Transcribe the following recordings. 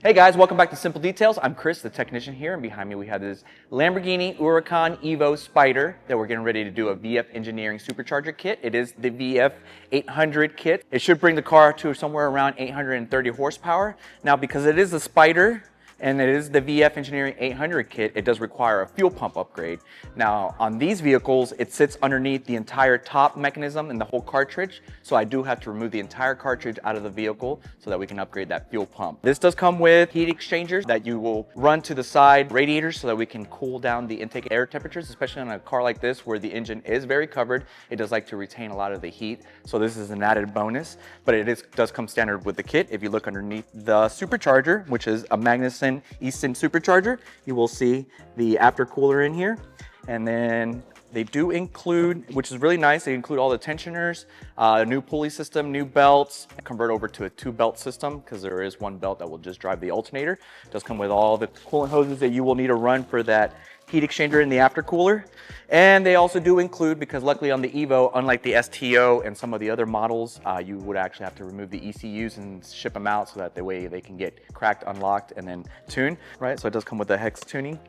Hey guys, welcome back to Simple Details. I'm Chris, the technician here, and behind me we have this Lamborghini Huracán EVO Spyder that we're getting ready to do a VF Engineering Supercharger kit. It is the VF800 kit. It should bring the car to somewhere around 830 horsepower. Now, because it is a Spyder and it is the VF Engineering 800 kit, it does require a fuel pump upgrade. Now, on these vehicles, it sits underneath the entire top mechanism and the whole cartridge, so I do have to remove the entire cartridge out of the vehicle so that we can upgrade that fuel pump. This does come with heat exchangers that you will run to the side radiators so that we can cool down the intake air temperatures, especially on a car like this where the engine is very covered. It does like to retain a lot of the heat, so this is an added bonus, but it does come standard with the kit. If you look underneath the supercharger, which is a Magnuson Supercharger, you will see the aftercooler in here. And then they do include, which is really nice, they include all the tensioners, a new pulley system, new belts, convert over to a 2-belt system because there is one belt that will just drive the alternator. It does come with all the coolant hoses that you will need to run for that heat exchanger in the aftercooler. And they also do include, because luckily on the EVO, unlike the STO and some of the other models, you would actually have to remove the ECUs and ship them out so that the way they can get cracked, unlocked, and then tuned, right? So it does come with the HEX Tuning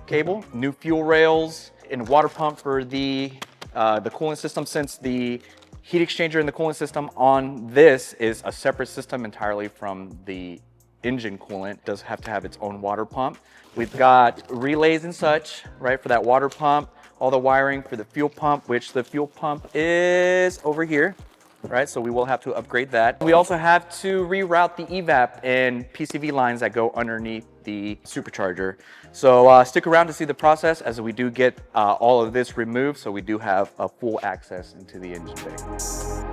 cable, new fuel rails, and water pump for the coolant system, since the heat exchanger and the coolant system on this is a separate system entirely from the engine coolant. It does have to have its own water pump. We've got relays and such, right, for that water pump, all the wiring for the fuel pump, which the fuel pump is over here, right? So we will have to upgrade that. We also have to reroute the evap and PCV lines that go underneath the supercharger. So stick around to see the process as we do get all of this removed, so we do have a full access into the engine bay.